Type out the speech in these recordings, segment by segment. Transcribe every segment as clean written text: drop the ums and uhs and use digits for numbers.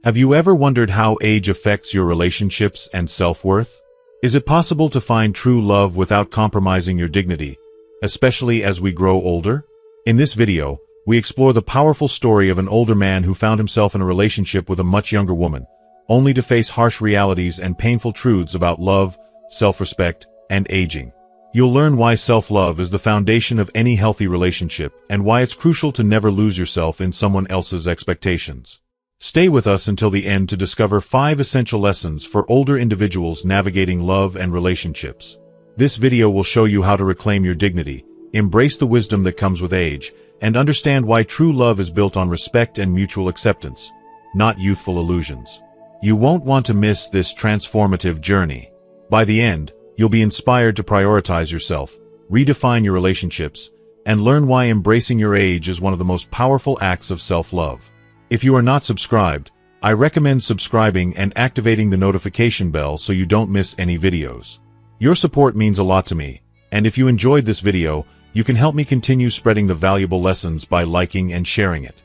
Have you ever wondered how age affects your relationships and self-worth? Is it possible to find true love without compromising your dignity, especially as we grow older? In this video, we explore the powerful story of an older man who found himself in a relationship with a much younger woman, only to face harsh realities and painful truths about love, self-respect, and aging. You'll learn why self-love is the foundation of any healthy relationship and why it's crucial to never lose yourself in someone else's expectations. Stay with us until the end to discover 5 essential lessons for older individuals navigating love and relationships. This video will show you how to reclaim your dignity, embrace the wisdom that comes with age, and understand why true love is built on respect and mutual acceptance, not youthful illusions. You won't want to miss this transformative journey. By the end, you'll be inspired to prioritize yourself, redefine your relationships, and learn why embracing your age is one of the most powerful acts of self-love. If you are not subscribed, I recommend subscribing and activating the notification bell so you don't miss any videos. Your support means a lot to me, and if you enjoyed this video, you can help me continue spreading the valuable lessons by liking and sharing it.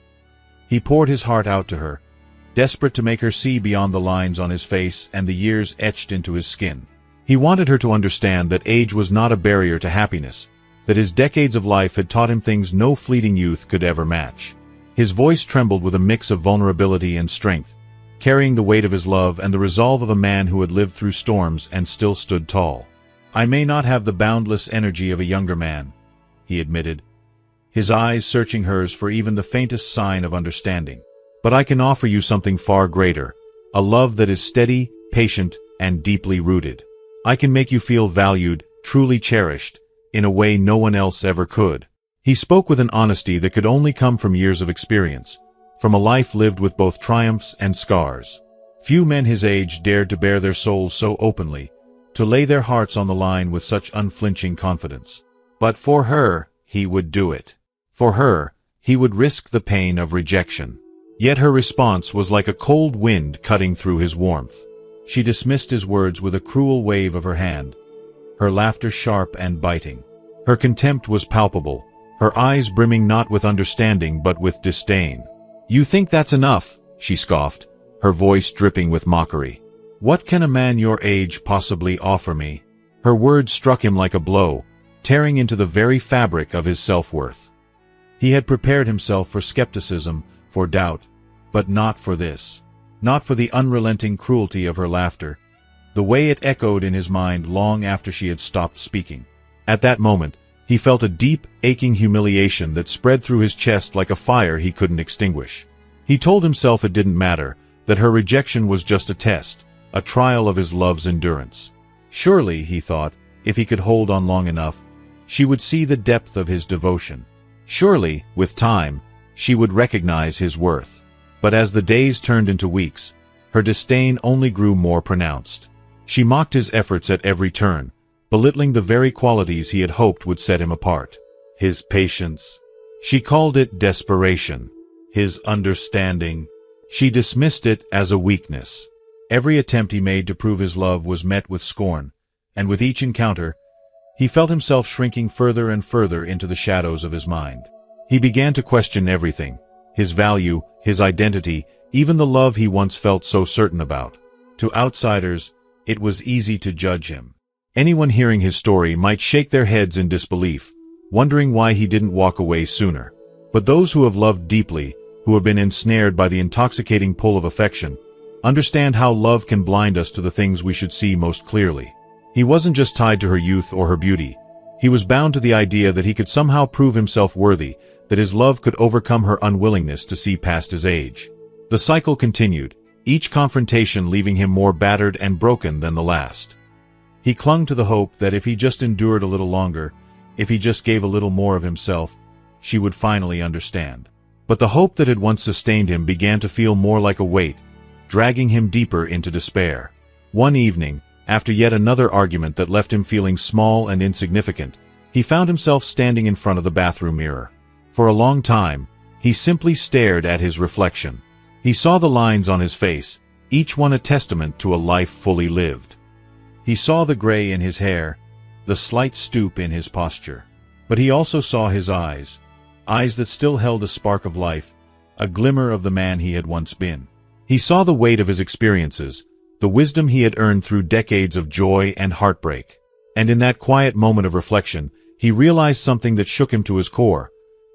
He poured his heart out to her, desperate to make her see beyond the lines on his face and the years etched into his skin. He wanted her to understand that age was not a barrier to happiness, that his decades of life had taught him things no fleeting youth could ever match. His voice trembled with a mix of vulnerability and strength, carrying the weight of his love and the resolve of a man who had lived through storms and still stood tall. "I may not have the boundless energy of a younger man," he admitted, his eyes searching hers for even the faintest sign of understanding. "But I can offer you something far greater, a love that is steady, patient, and deeply rooted. I can make you feel valued, truly cherished, in a way no one else ever could." He spoke with an honesty that could only come from years of experience, from a life lived with both triumphs and scars. Few men his age dared to bare their souls so openly, to lay their hearts on the line with such unflinching confidence. But for her, he would do it. For her, he would risk the pain of rejection. Yet her response was like a cold wind cutting through his warmth. She dismissed his words with a cruel wave of her hand, her laughter sharp and biting. Her contempt was palpable, her eyes brimming not with understanding but with disdain. "You think that's enough?" she scoffed, her voice dripping with mockery. "What can a man your age possibly offer me?" Her words struck him like a blow, tearing into the very fabric of his self-worth. He had prepared himself for skepticism, for doubt, but not for this. Not for the unrelenting cruelty of her laughter, the way it echoed in his mind long after she had stopped speaking. At that moment, he felt a deep, aching humiliation that spread through his chest like a fire he couldn't extinguish. He told himself it didn't matter, that her rejection was just a test, a trial of his love's endurance. Surely, he thought, if he could hold on long enough, she would see the depth of his devotion. Surely, with time, she would recognize his worth. But as the days turned into weeks, her disdain only grew more pronounced. She mocked his efforts at every turn, belittling the very qualities he had hoped would set him apart. His patience. She called it desperation. His understanding. She dismissed it as a weakness. Every attempt he made to prove his love was met with scorn, and with each encounter, he felt himself shrinking further and further into the shadows of his mind. He began to question everything, his value, his identity, even the love he once felt so certain about. To outsiders, it was easy to judge him. Anyone hearing his story might shake their heads in disbelief, wondering why he didn't walk away sooner. But those who have loved deeply, who have been ensnared by the intoxicating pull of affection, understand how love can blind us to the things we should see most clearly. He wasn't just tied to her youth or her beauty. He was bound to the idea that he could somehow prove himself worthy, that his love could overcome her unwillingness to see past his age. The cycle continued, each confrontation leaving him more battered and broken than the last. He clung to the hope that if he just endured a little longer, if he just gave a little more of himself, she would finally understand. But the hope that had once sustained him began to feel more like a weight, dragging him deeper into despair. One evening, after yet another argument that left him feeling small and insignificant, he found himself standing in front of the bathroom mirror. For a long time, he simply stared at his reflection. He saw the lines on his face, each one a testament to a life fully lived. He saw the gray in his hair, the slight stoop in his posture. But he also saw his eyes that still held a spark of life, a glimmer of the man he had once been. He saw the weight of his experiences, the wisdom he had earned through decades of joy and heartbreak. And in that quiet moment of reflection, he realized something that shook him to his core.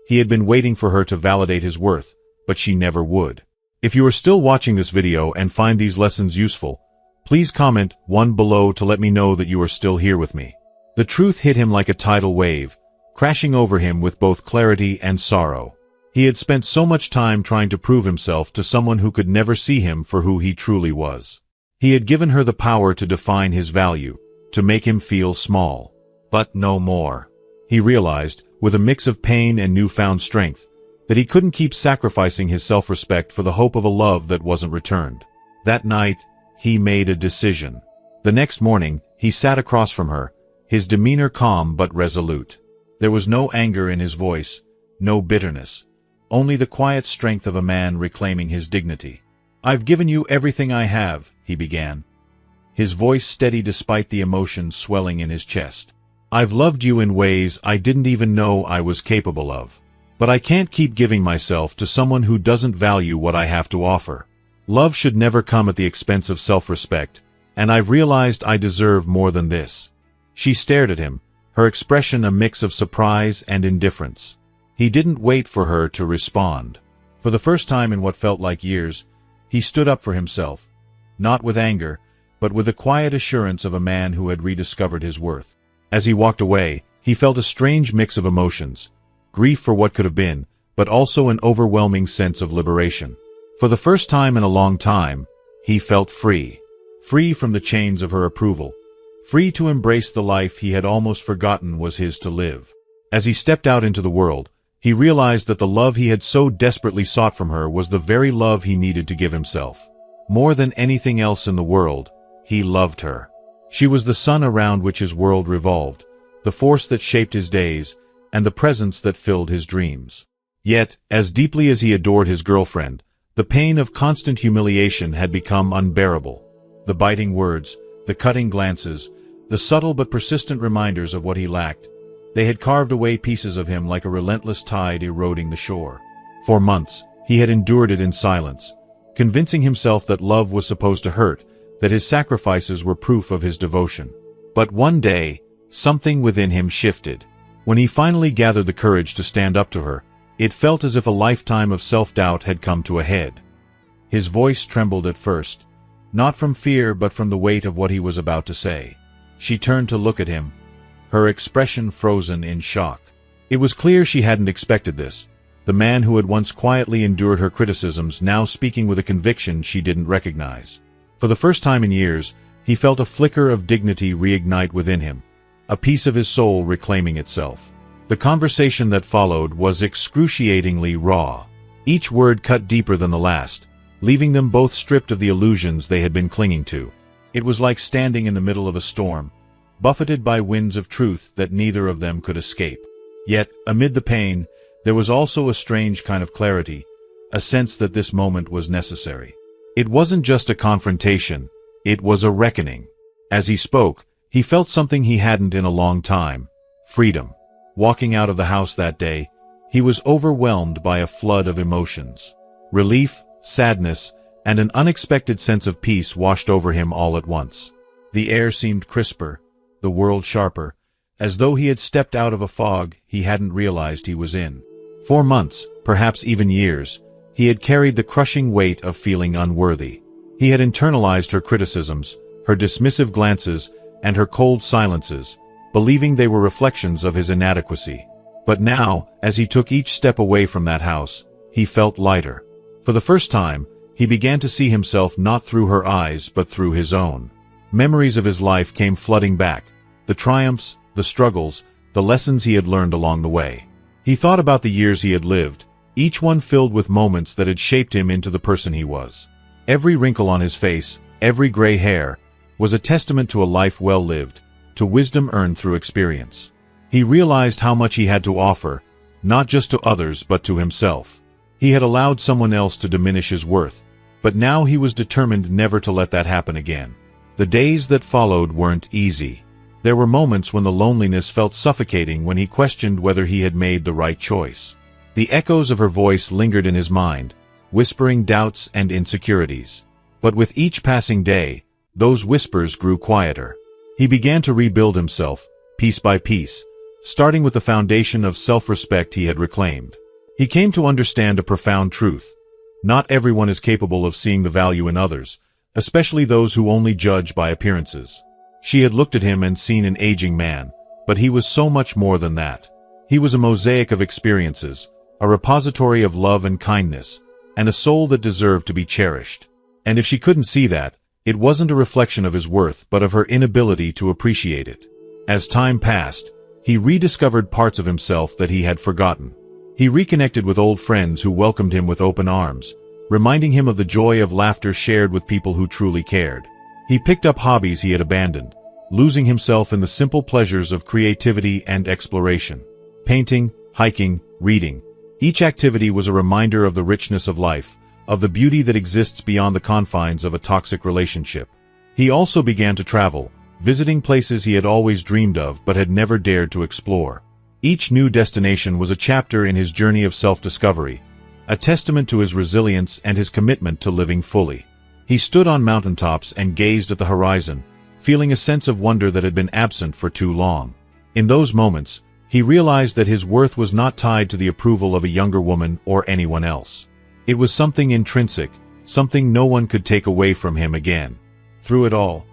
He had been waiting for her to validate his worth, but she never would. If you are still watching this video and find these lessons useful, please comment 1 below to let me know that you are still here with me. The truth hit him like a tidal wave, crashing over him with both clarity and sorrow. He had spent so much time trying to prove himself to someone who could never see him for who he truly was. He had given her the power to define his value, to make him feel small. But no more. He realized, with a mix of pain and newfound strength, that he couldn't keep sacrificing his self-respect for the hope of a love that wasn't returned. That night, he made a decision. The next morning, he sat across from her, his demeanor calm but resolute. There was no anger in his voice, no bitterness, only the quiet strength of a man reclaiming his dignity. "I've given you everything I have," he began, his voice steady despite the emotion swelling in his chest. "I've loved you in ways I didn't even know I was capable of. But I can't keep giving myself to someone who doesn't value what I have to offer. Love should never come at the expense of self-respect, and I've realized I deserve more than this." She stared at him, her expression a mix of surprise and indifference. He didn't wait for her to respond. For the first time in what felt like years, he stood up for himself, not with anger, but with the quiet assurance of a man who had rediscovered his worth. As he walked away, he felt a strange mix of emotions, grief for what could have been, but also an overwhelming sense of liberation. For the first time in a long time, he felt free. Free from the chains of her approval. Free to embrace the life he had almost forgotten was his to live. As he stepped out into the world, he realized that the love he had so desperately sought from her was the very love he needed to give himself. More than anything else in the world, he loved her. She was the sun around which his world revolved, the force that shaped his days, and the presence that filled his dreams. Yet, as deeply as he adored his girlfriend, the pain of constant humiliation had become unbearable. The biting words, the cutting glances, the subtle but persistent reminders of what he lacked, they had carved away pieces of him like a relentless tide eroding the shore. For months, he had endured it in silence, convincing himself that love was supposed to hurt, that his sacrifices were proof of his devotion. But one day, something within him shifted. When he finally gathered the courage to stand up to her, it felt as if a lifetime of self-doubt had come to a head. His voice trembled at first, not from fear but from the weight of what he was about to say. She turned to look at him, her expression frozen in shock. It was clear she hadn't expected this, the man who had once quietly endured her criticisms now speaking with a conviction she didn't recognize. For the first time in years, he felt a flicker of dignity reignite within him, a piece of his soul reclaiming itself. The conversation that followed was excruciatingly raw. Each word cut deeper than the last, leaving them both stripped of the illusions they had been clinging to. It was like standing in the middle of a storm, buffeted by winds of truth that neither of them could escape. Yet, amid the pain, there was also a strange kind of clarity, a sense that this moment was necessary. It wasn't just a confrontation, it was a reckoning. As he spoke, he felt something he hadn't in a long time: freedom. Walking out of the house that day, he was overwhelmed by a flood of emotions. Relief, sadness, and an unexpected sense of peace washed over him all at once. The air seemed crisper, the world sharper, as though he had stepped out of a fog he hadn't realized he was in. For months, perhaps even years, he had carried the crushing weight of feeling unworthy. He had internalized her criticisms, her dismissive glances, and her cold silences, believing they were reflections of his inadequacy. But now, as he took each step away from that house, he felt lighter. For the first time, he began to see himself not through her eyes but through his own. Memories of his life came flooding back, the triumphs, the struggles, the lessons he had learned along the way. He thought about the years he had lived, each one filled with moments that had shaped him into the person he was. Every wrinkle on his face, every gray hair, was a testament to a life well lived, to wisdom earned through experience. He realized how much he had to offer, not just to others but to himself. He had allowed someone else to diminish his worth, but now he was determined never to let that happen again. The days that followed weren't easy. There were moments when the loneliness felt suffocating, when he questioned whether he had made the right choice. The echoes of her voice lingered in his mind, whispering doubts and insecurities. But with each passing day, those whispers grew quieter. He began to rebuild himself, piece by piece, starting with the foundation of self-respect he had reclaimed. He came to understand a profound truth. Not everyone is capable of seeing the value in others, especially those who only judge by appearances. She had looked at him and seen an aging man, but he was so much more than that. He was a mosaic of experiences, a repository of love and kindness, and a soul that deserved to be cherished. And if she couldn't see that, it wasn't a reflection of his worth but of her inability to appreciate it. As time passed, he rediscovered parts of himself that he had forgotten. He reconnected with old friends who welcomed him with open arms, reminding him of the joy of laughter shared with people who truly cared. He picked up hobbies he had abandoned, losing himself in the simple pleasures of creativity and exploration. Painting, hiking, reading. Each activity was a reminder of the richness of life, of the beauty that exists beyond the confines of a toxic relationship. He also began to travel, visiting places he had always dreamed of but had never dared to explore. Each new destination was a chapter in his journey of self-discovery, a testament to his resilience and his commitment to living fully. He stood on mountaintops and gazed at the horizon, feeling a sense of wonder that had been absent for too long. In those moments, he realized that his worth was not tied to the approval of a younger woman or anyone else. It was something intrinsic, something no one could take away from him again. Through it all,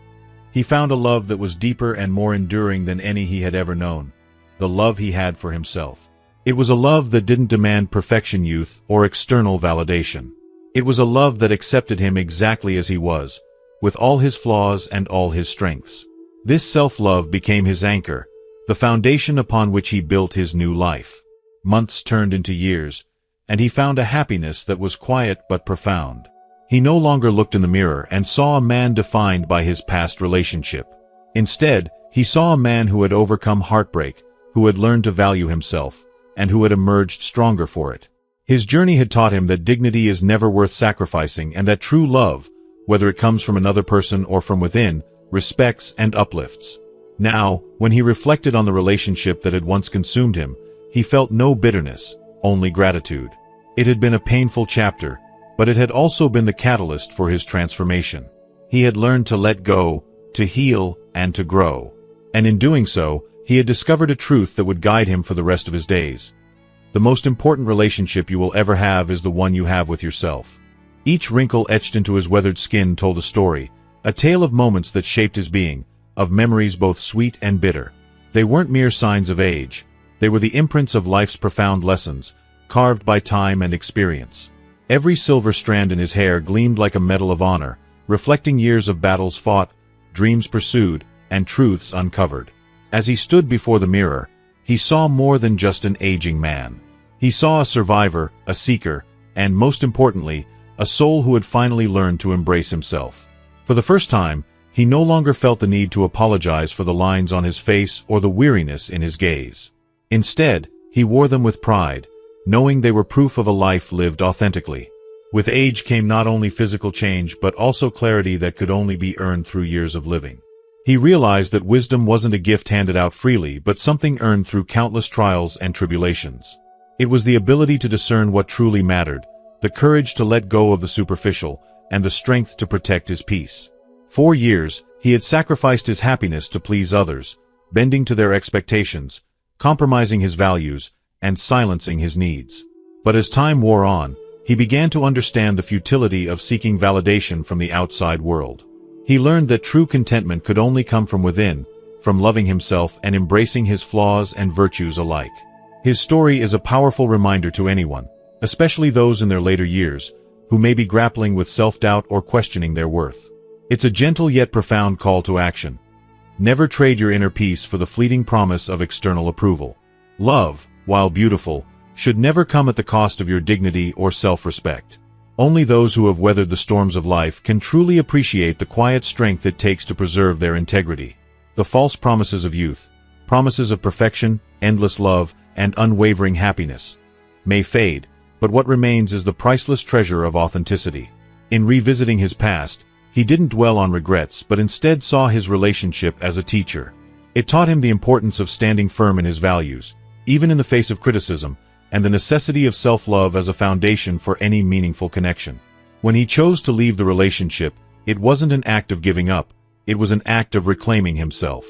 he found a love that was deeper and more enduring than any he had ever known, the love he had for himself. It was a love that didn't demand perfection, youth, or external validation. It was a love that accepted him exactly as he was, with all his flaws and all his strengths. This self-love became his anchor, the foundation upon which he built his new life. Months turned into years, and he found a happiness that was quiet but profound. He no longer looked in the mirror and saw a man defined by his past relationship. Instead, he saw a man who had overcome heartbreak, who had learned to value himself, and who had emerged stronger for it. His journey had taught him that dignity is never worth sacrificing and that true love, whether it comes from another person or from within, respects and uplifts. Now, when he reflected on the relationship that had once consumed him, he felt no bitterness, only gratitude. It had been a painful chapter, but it had also been the catalyst for his transformation. He had learned to let go, to heal, and to grow. And in doing so, he had discovered a truth that would guide him for the rest of his days. The most important relationship you will ever have is the one you have with yourself. Each wrinkle etched into his weathered skin told a story, a tale of moments that shaped his being, of memories both sweet and bitter. They weren't mere signs of age. They were the imprints of life's profound lessons, carved by time and experience. Every silver strand in his hair gleamed like a medal of honor, reflecting years of battles fought, dreams pursued, and truths uncovered. As he stood before the mirror, he saw more than just an aging man. He saw a survivor, a seeker, and most importantly, a soul who had finally learned to embrace himself. For the first time, he no longer felt the need to apologize for the lines on his face or the weariness in his gaze. Instead, he wore them with pride, knowing they were proof of a life lived authentically. With age came not only physical change but also clarity that could only be earned through years of living. He realized that wisdom wasn't a gift handed out freely but something earned through countless trials and tribulations. It was the ability to discern what truly mattered, the courage to let go of the superficial, and the strength to protect his peace. For years, he had sacrificed his happiness to please others, bending to their expectations, compromising his values, and silencing his needs. But as time wore on, he began to understand the futility of seeking validation from the outside world. He learned that true contentment could only come from within, from loving himself and embracing his flaws and virtues alike. His story is a powerful reminder to anyone, especially those in their later years, who may be grappling with self-doubt or questioning their worth. It's a gentle yet profound call to action. Never trade your inner peace for the fleeting promise of external approval. Love, while beautiful, should never come at the cost of your dignity or self-respect. Only those who have weathered the storms of life can truly appreciate the quiet strength it takes to preserve their integrity. The false promises of youth, promises of perfection, endless love, and unwavering happiness, may fade, but what remains is the priceless treasure of authenticity. In revisiting his past, he didn't dwell on regrets but instead saw his relationship as a teacher. It taught him the importance of standing firm in his values, even in the face of criticism, and the necessity of self-love as a foundation for any meaningful connection. When he chose to leave the relationship, it wasn't an act of giving up, it was an act of reclaiming himself.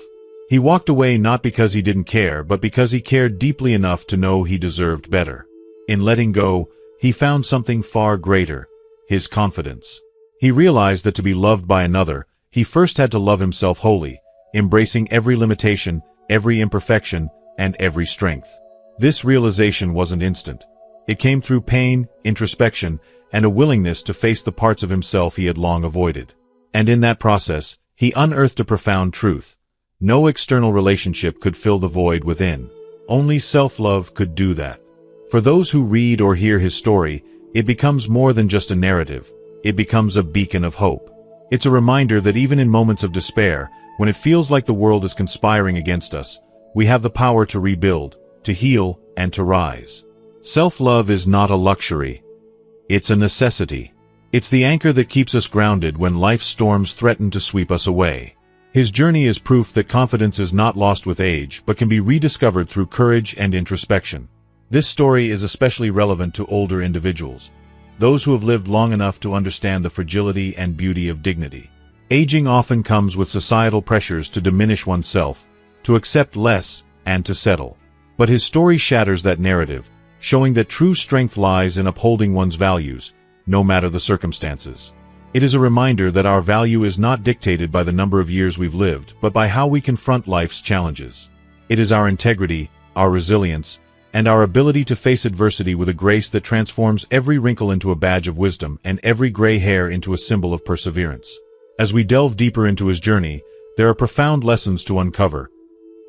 He walked away not because he didn't care, but because he cared deeply enough to know he deserved better. In letting go, he found something far greater: his confidence. He realized that to be loved by another, he first had to love himself wholly, embracing every limitation, every imperfection, and every strength. This realization wasn't instant. It came through pain, introspection, and a willingness to face the parts of himself he had long avoided. And in that process, he unearthed a profound truth. No external relationship could fill the void within. Only self-love could do that. For those who read or hear his story, it becomes more than just a narrative. It becomes a beacon of hope. It's a reminder that even in moments of despair, when it feels like the world is conspiring against us, we have the power to rebuild, to heal, and to rise. Self-love is not a luxury. It's a necessity. It's the anchor that keeps us grounded when life's storms threaten to sweep us away. His journey is proof that confidence is not lost with age, but can be rediscovered through courage and introspection. This story is especially relevant to older individuals, those who have lived long enough to understand the fragility and beauty of dignity. Aging often comes with societal pressures to diminish oneself, to accept less, and to settle. But his story shatters that narrative, showing that true strength lies in upholding one's values, no matter the circumstances. It is a reminder that our value is not dictated by the number of years we've lived, but by how we confront life's challenges. It is our integrity, our resilience, and our ability to face adversity with a grace that transforms every wrinkle into a badge of wisdom and every gray hair into a symbol of perseverance. As we delve deeper into his journey, there are profound lessons to uncover.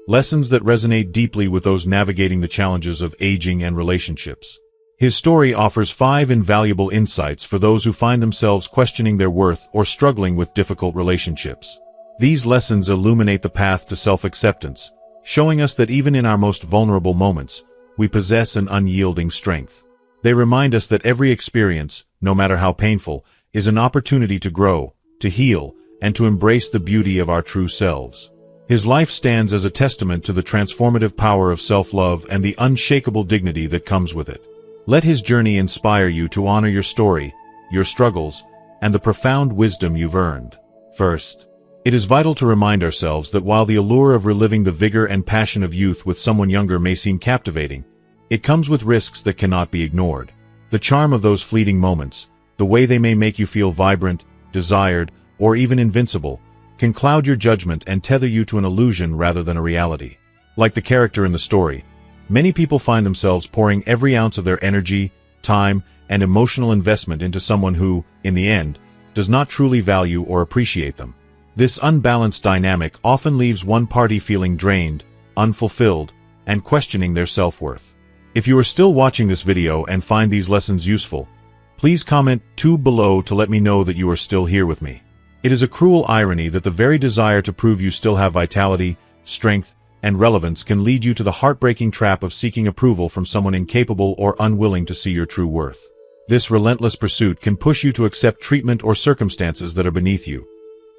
Lessons that resonate deeply with those navigating the challenges of aging and relationships. His story offers 5 invaluable insights for those who find themselves questioning their worth or struggling with difficult relationships. These lessons illuminate the path to self-acceptance, showing us that even in our most vulnerable moments, we possess an unyielding strength. They remind us that every experience, no matter how painful, is an opportunity to grow, to heal, and to embrace the beauty of our true selves. His life stands as a testament to the transformative power of self-love and the unshakable dignity that comes with it. Let his journey inspire you to honor your story, your struggles, and the profound wisdom you've earned. First, it is vital to remind ourselves that while the allure of reliving the vigor and passion of youth with someone younger may seem captivating, it comes with risks that cannot be ignored. The charm of those fleeting moments, the way they may make you feel vibrant, desired, or even invincible, can cloud your judgment and tether you to an illusion rather than a reality. Like the character in the story, many people find themselves pouring every ounce of their energy, time, and emotional investment into someone who, in the end, does not truly value or appreciate them. This unbalanced dynamic often leaves one party feeling drained, unfulfilled, and questioning their self-worth. If you are still watching this video and find these lessons useful, please comment 2 below to let me know that you are still here with me. It is a cruel irony that the very desire to prove you still have vitality, strength, and relevance can lead you to the heartbreaking trap of seeking approval from someone incapable or unwilling to see your true worth. This relentless pursuit can push you to accept treatment or circumstances that are beneath you,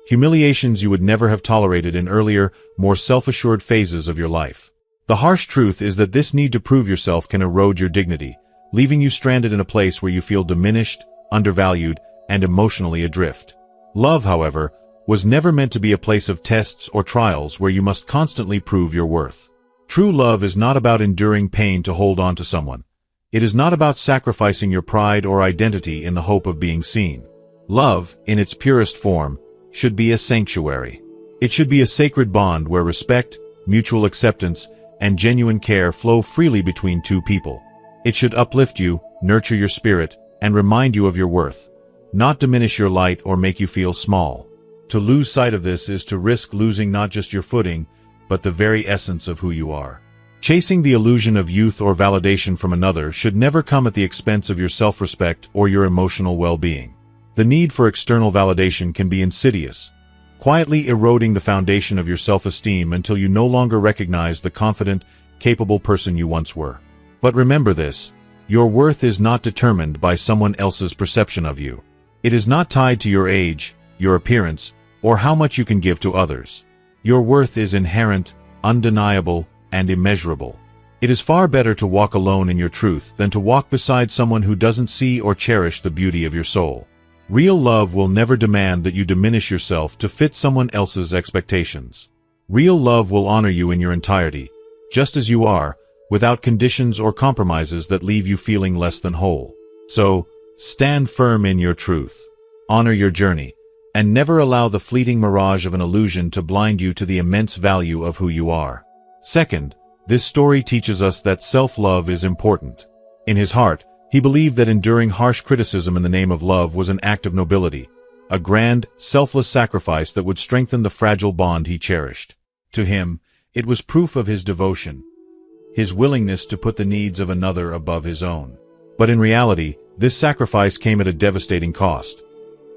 humiliations you would never have tolerated in earlier, more self-assured phases of your life. The harsh truth is that this need to prove yourself can erode your dignity, leaving you stranded in a place where you feel diminished, undervalued, and emotionally adrift. Love, however, was never meant to be a place of tests or trials where you must constantly prove your worth. True love is not about enduring pain to hold on to someone. It is not about sacrificing your pride or identity in the hope of being seen. Love, in its purest form, should be a sanctuary. It should be a sacred bond where respect, mutual acceptance, and genuine care flow freely between 2 people. It should uplift you, nurture your spirit, and remind you of your worth, not diminish your light or make you feel small. To lose sight of this is to risk losing not just your footing, but the very essence of who you are. Chasing the illusion of youth or validation from another should never come at the expense of your self-respect or your emotional well-being. The need for external validation can be insidious, quietly eroding the foundation of your self-esteem until you no longer recognize the confident, capable person you once were. But remember this: your worth is not determined by someone else's perception of you. It is not tied to your age, your appearance, or how much you can give to others. Your worth is inherent, undeniable, and immeasurable. It is far better to walk alone in your truth than to walk beside someone who doesn't see or cherish the beauty of your soul. Real love will never demand that you diminish yourself to fit someone else's expectations. Real love will honor you in your entirety, just as you are, without conditions or compromises that leave you feeling less than whole. So, stand firm in your truth. Honor your journey, and never allow the fleeting mirage of an illusion to blind you to the immense value of who you are. Second, this story teaches us that self-love is important. In his heart, he believed that enduring harsh criticism in the name of love was an act of nobility, a grand, selfless sacrifice that would strengthen the fragile bond he cherished. To him, it was proof of his devotion, his willingness to put the needs of another above his own. But in reality, this sacrifice came at a devastating cost.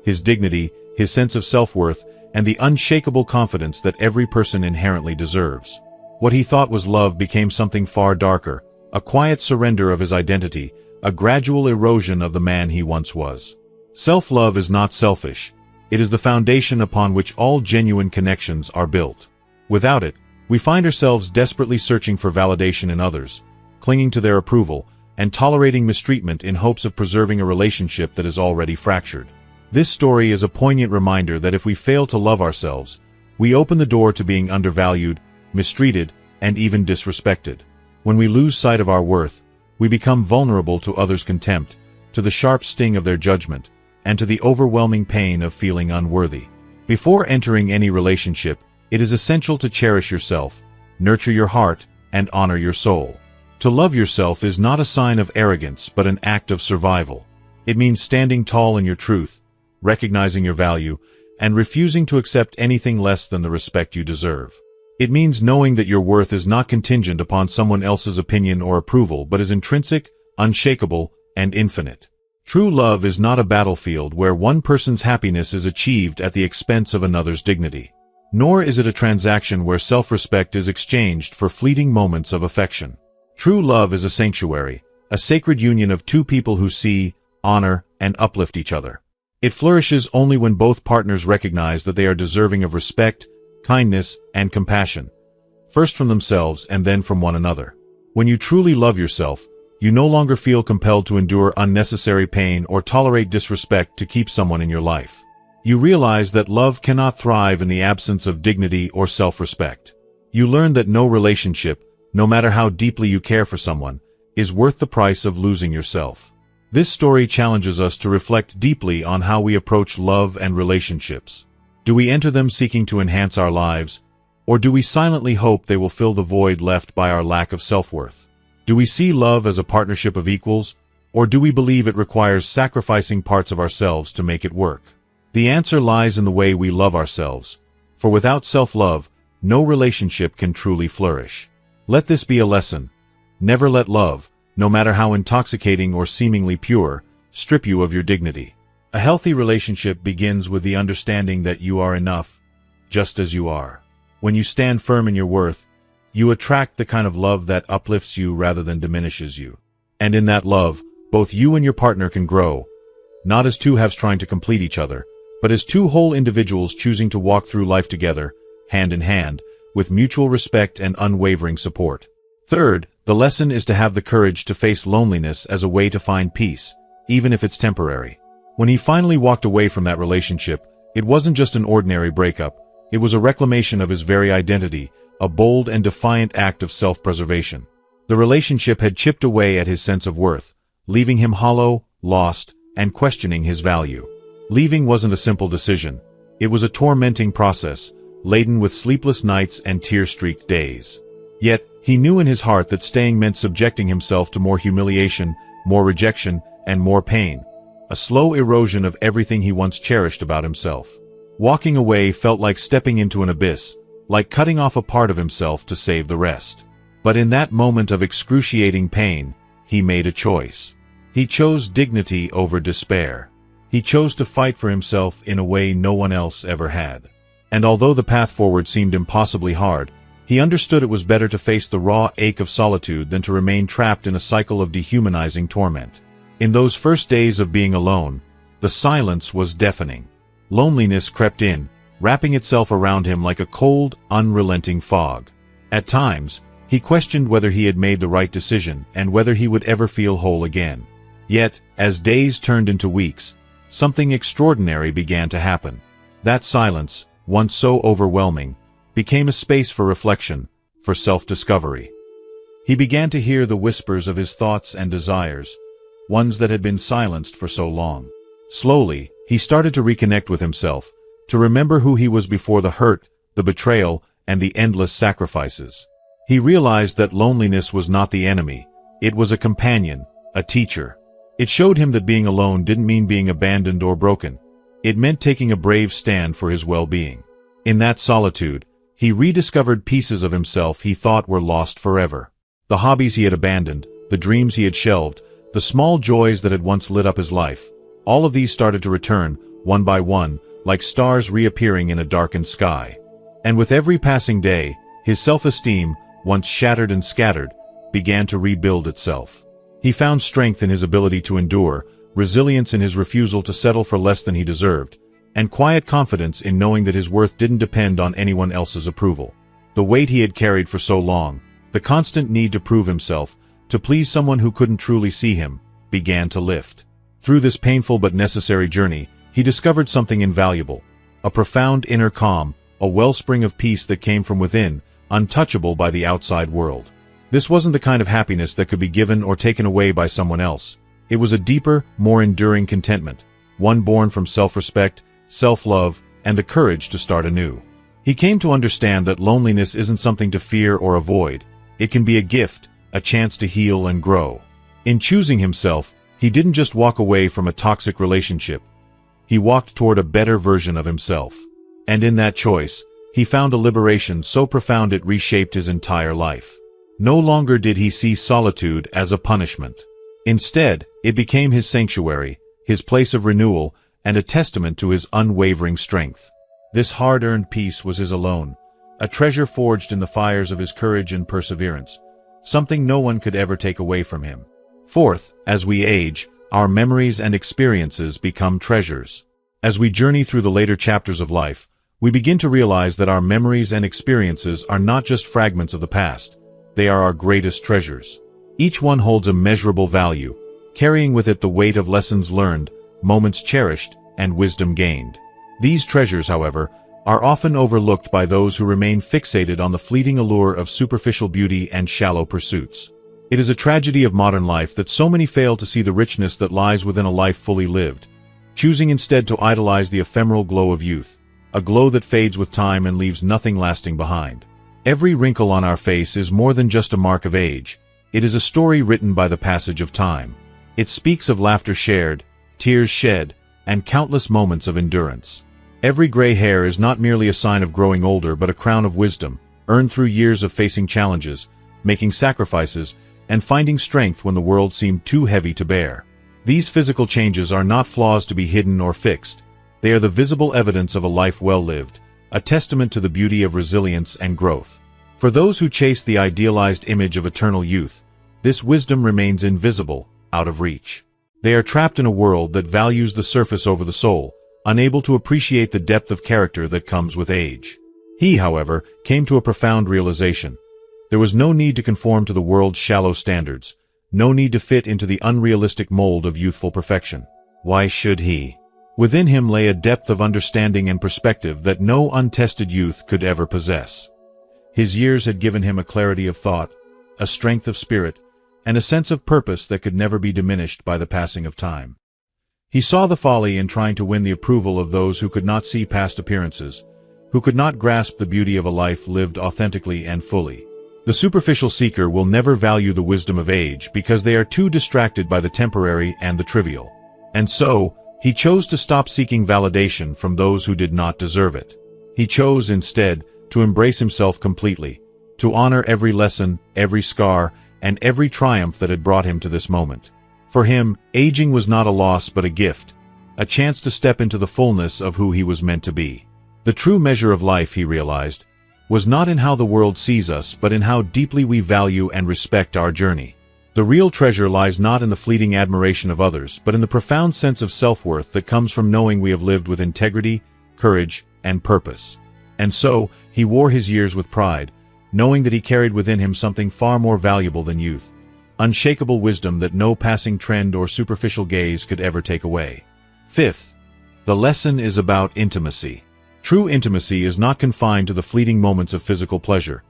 His dignity, his sense of self-worth, and the unshakable confidence that every person inherently deserves. What he thought was love became something far darker, a quiet surrender of his identity, a gradual erosion of the man he once was. Self-love is not selfish. It is the foundation upon which all genuine connections are built. Without it, we find ourselves desperately searching for validation in others, clinging to their approval, and tolerating mistreatment in hopes of preserving a relationship that is already fractured. This story is a poignant reminder that if we fail to love ourselves, we open the door to being undervalued, mistreated, and even disrespected. When we lose sight of our worth, we become vulnerable to others' contempt, to the sharp sting of their judgment, and to the overwhelming pain of feeling unworthy. Before entering any relationship, it is essential to cherish yourself, nurture your heart, and honor your soul. To love yourself is not a sign of arrogance but an act of survival. It means standing tall in your truth, recognizing your value, and refusing to accept anything less than the respect you deserve. It means knowing that your worth is not contingent upon someone else's opinion or approval but is intrinsic, unshakable, and infinite. True love is not a battlefield where one person's happiness is achieved at the expense of another's dignity. Nor is it a transaction where self-respect is exchanged for fleeting moments of affection. True love is a sanctuary, a sacred union of two people who see, honor, and uplift each other. It flourishes only when both partners recognize that they are deserving of respect, kindness, and compassion, first from themselves and then from one another. When you truly love yourself, you no longer feel compelled to endure unnecessary pain or tolerate disrespect to keep someone in your life. You realize that love cannot thrive in the absence of dignity or self-respect. You learn that no relationship, no matter how deeply you care for someone, is worth the price of losing yourself. This story challenges us to reflect deeply on how we approach love and relationships. Do we enter them seeking to enhance our lives, or do we silently hope they will fill the void left by our lack of self-worth? Do we see love as a partnership of equals, or do we believe it requires sacrificing parts of ourselves to make it work? The answer lies in the way we love ourselves, for without self-love, no relationship can truly flourish. Let this be a lesson. Never let love, no matter how intoxicating or seemingly pure, strip you of your dignity. A healthy relationship begins with the understanding that you are enough, just as you are. When you stand firm in your worth, you attract the kind of love that uplifts you rather than diminishes you. And in that love, both you and your partner can grow, not as two halves trying to complete each other, but as two whole individuals choosing to walk through life together, hand in hand, with mutual respect and unwavering support. Third, the lesson is to have the courage to face loneliness as a way to find peace, even if it's temporary. When he finally walked away from that relationship, it wasn't just an ordinary breakup, it was a reclamation of his very identity, a bold and defiant act of self-preservation. The relationship had chipped away at his sense of worth, leaving him hollow, lost, and questioning his value. Leaving wasn't a simple decision. It was a tormenting process, laden with sleepless nights and tear-streaked days. Yet, he knew in his heart that staying meant subjecting himself to more humiliation, more rejection, and more pain, a slow erosion of everything he once cherished about himself. Walking away felt like stepping into an abyss, like cutting off a part of himself to save the rest. But in that moment of excruciating pain, he made a choice. He chose dignity over despair. He chose to fight for himself in a way no one else ever had. And although the path forward seemed impossibly hard, he understood it was better to face the raw ache of solitude than to remain trapped in a cycle of dehumanizing torment. In those first days of being alone, the silence was deafening. Loneliness crept in, wrapping itself around him like a cold, unrelenting fog. At times, He questioned whether he had made the right decision and whether he would ever feel whole again. Yet, as days turned into weeks, something extraordinary began to happen. That silence, once so overwhelming, became a space for reflection, for self-discovery. He began to hear the whispers of his thoughts and desires, ones that had been silenced for so long. Slowly, he started to reconnect with himself, to remember who he was before the hurt, the betrayal, and the endless sacrifices. He realized that loneliness was not the enemy, it was a companion, a teacher. It showed him that being alone didn't mean being abandoned or broken. It meant taking a brave stand for his well-being. In that solitude, he rediscovered pieces of himself he thought were lost forever. The hobbies he had abandoned, the dreams he had shelved, the small joys that had once lit up his life, all of these started to return, one by one, like stars reappearing in a darkened sky. And with every passing day, his self-esteem, once shattered and scattered, began to rebuild itself. He found strength in his ability to endure, resilience in his refusal to settle for less than he deserved, and quiet confidence in knowing that his worth didn't depend on anyone else's approval. The weight he had carried for so long, the constant need to prove himself, to please someone who couldn't truly see him, began to lift. Through this painful but necessary journey, he discovered something invaluable, a profound inner calm, a wellspring of peace that came from within, untouchable by the outside world. This wasn't the kind of happiness that could be given or taken away by someone else. It was a deeper, more enduring contentment, one born from self-respect, self-love, and the courage to start anew. He came to understand that loneliness isn't something to fear or avoid. It can be a gift, a chance to heal and grow. In choosing himself, he didn't just walk away from a toxic relationship. He walked toward a better version of himself. And in that choice, he found a liberation so profound it reshaped his entire life. No longer did he see solitude as a punishment. Instead, it became his sanctuary, his place of renewal, and a testament to his unwavering strength. This hard-earned peace was his alone, a treasure forged in the fires of his courage and perseverance, something no one could ever take away from him. Fourth, as we age, our memories and experiences become treasures. As we journey through the later chapters of life, we begin to realize that our memories and experiences are not just fragments of the past. They are our greatest treasures. Each one holds immeasurable value, carrying with it the weight of lessons learned, moments cherished, and wisdom gained. These treasures, however, are often overlooked by those who remain fixated on the fleeting allure of superficial beauty and shallow pursuits. It is a tragedy of modern life that so many fail to see the richness that lies within a life fully lived, choosing instead to idolize the ephemeral glow of youth, a glow that fades with time and leaves nothing lasting behind. Every wrinkle on our face is more than just a mark of age. It is a story written by the passage of time. It speaks of laughter shared, tears shed, and countless moments of endurance. Every gray hair is not merely a sign of growing older but a crown of wisdom, earned through years of facing challenges, making sacrifices, and finding strength when the world seemed too heavy to bear. These physical changes are not flaws to be hidden or fixed. They are the visible evidence of a life well lived, a testament to the beauty of resilience and growth. For those who chase the idealized image of eternal youth, this wisdom remains invisible, out of reach. They are trapped in a world that values the surface over the soul, unable to appreciate the depth of character that comes with age. He, however, came to a profound realization. There was no need to conform to the world's shallow standards, no need to fit into the unrealistic mold of youthful perfection. Why should he? Within him lay a depth of understanding and perspective that no untested youth could ever possess. His years had given him a clarity of thought, a strength of spirit, and a sense of purpose that could never be diminished by the passing of time. He saw the folly in trying to win the approval of those who could not see past appearances, who could not grasp the beauty of a life lived authentically and fully. The superficial seeker will never value the wisdom of age because they are too distracted by the temporary and the trivial. And so, he chose to stop seeking validation from those who did not deserve it. He chose, instead, to embrace himself completely, to honor every lesson, every scar, and every triumph that had brought him to this moment. For him, aging was not a loss but a gift, a chance to step into the fullness of who he was meant to be. The true measure of life, he realized, was not in how the world sees us but in how deeply we value and respect our journey. The real treasure lies not in the fleeting admiration of others but in the profound sense of self-worth that comes from knowing we have lived with integrity, courage, and purpose. And so, he wore his years with pride, knowing that he carried within him something far more valuable than youth, unshakable wisdom that no passing trend or superficial gaze could ever take away. Fifth, the lesson is about intimacy. True intimacy is not confined to the fleeting moments of physical pleasure.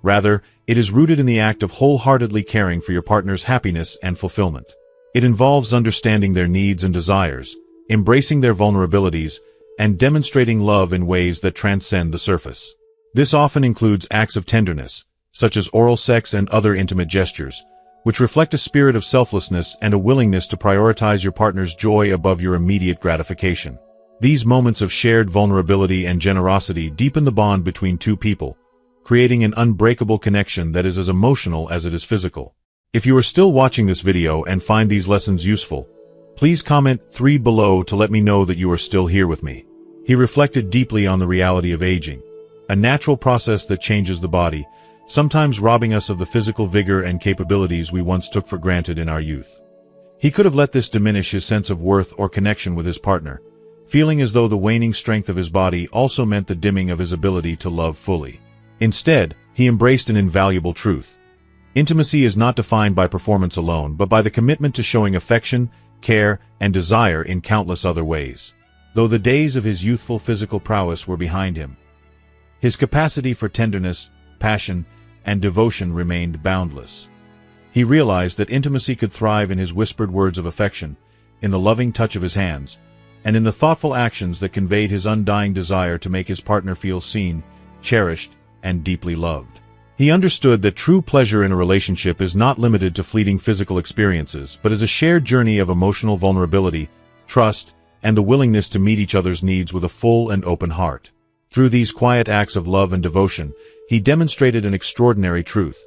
Rather, it is rooted in the act of wholeheartedly caring for your partner's happiness and fulfillment. It involves understanding their needs and desires, embracing their vulnerabilities, and demonstrating love in ways that transcend the surface. This often includes acts of tenderness, such as oral sex and other intimate gestures, which reflect a spirit of selflessness and a willingness to prioritize your partner's joy above your immediate gratification. These moments of shared vulnerability and generosity deepen the bond between two people, creating an unbreakable connection that is as emotional as it is physical. If you are still watching this video and find these lessons useful, please comment 3 below to let me know that you are still here with me. He reflected deeply on the reality of aging, a natural process that changes the body, sometimes robbing us of the physical vigor and capabilities we once took for granted in our youth. He could have let this diminish his sense of worth or connection with his partner, feeling as though the waning strength of his body also meant the dimming of his ability to love fully. Instead, he embraced an invaluable truth. Intimacy is not defined by performance alone, but by the commitment to showing affection, care, and desire in countless other ways. Though the days of his youthful physical prowess were behind him, his capacity for tenderness, passion, and devotion remained boundless. He realized that intimacy could thrive in his whispered words of affection, in the loving touch of his hands, and in the thoughtful actions that conveyed his undying desire to make his partner feel seen, cherished, and deeply loved. He understood that true pleasure in a relationship is not limited to fleeting physical experiences, but is a shared journey of emotional vulnerability, trust, and the willingness to meet each other's needs with a full and open heart. Through these quiet acts of love and devotion, he demonstrated an extraordinary truth,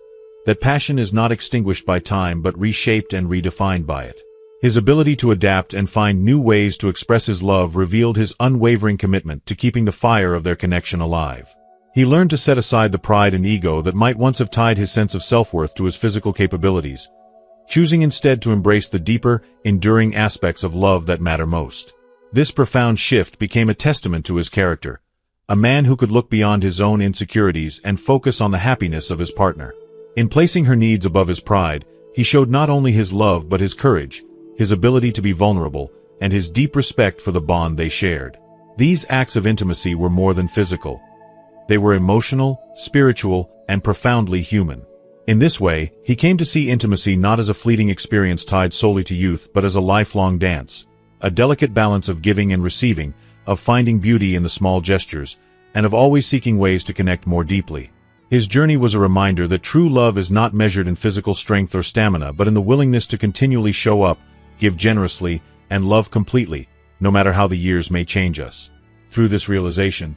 that passion is not extinguished by time but reshaped and redefined by it. His ability to adapt and find new ways to express his love revealed his unwavering commitment to keeping the fire of their connection alive. He learned to set aside the pride and ego that might once have tied his sense of self-worth to his physical capabilities, choosing instead to embrace the deeper, enduring aspects of love that matter most. This profound shift became a testament to his character, a man who could look beyond his own insecurities and focus on the happiness of his partner. In placing her needs above his pride, he showed not only his love but his courage, his ability to be vulnerable, and his deep respect for the bond they shared. These acts of intimacy were more than physical. They were emotional, spiritual, and profoundly human. In this way, he came to see intimacy not as a fleeting experience tied solely to youth but as a lifelong dance, a delicate balance of giving and receiving, of finding beauty in the small gestures, and of always seeking ways to connect more deeply. His journey was a reminder that true love is not measured in physical strength or stamina but in the willingness to continually show up, give generously, and love completely, no matter how the years may change us. Through this realization,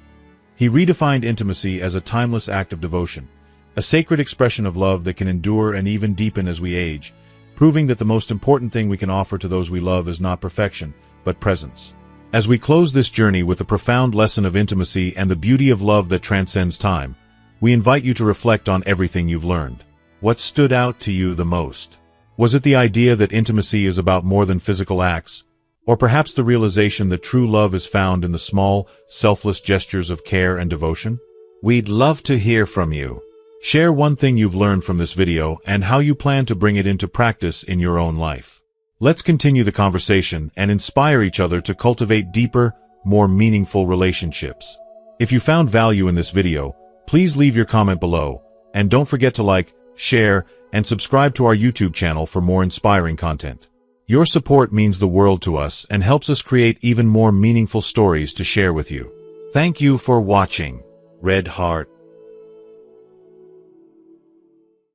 he redefined intimacy as a timeless act of devotion, a sacred expression of love that can endure and even deepen as we age, proving that the most important thing we can offer to those we love is not perfection, but presence. As we close this journey with the profound lesson of intimacy and the beauty of love that transcends time, we invite you to reflect on everything you've learned. What stood out to you the most? Was it the idea that intimacy is about more than physical acts? Or perhaps the realization that true love is found in the small, selfless gestures of care and devotion? We'd love to hear from you. Share one thing you've learned from this video and how you plan to bring it into practice in your own life. Let's continue the conversation and inspire each other to cultivate deeper, more meaningful relationships. If you found value in this video, please leave your comment below, and don't forget to like, share, and subscribe to our YouTube channel for more inspiring content. Your support means the world to us and helps us create even more meaningful stories to share with you. Thank you for watching. Red Heart.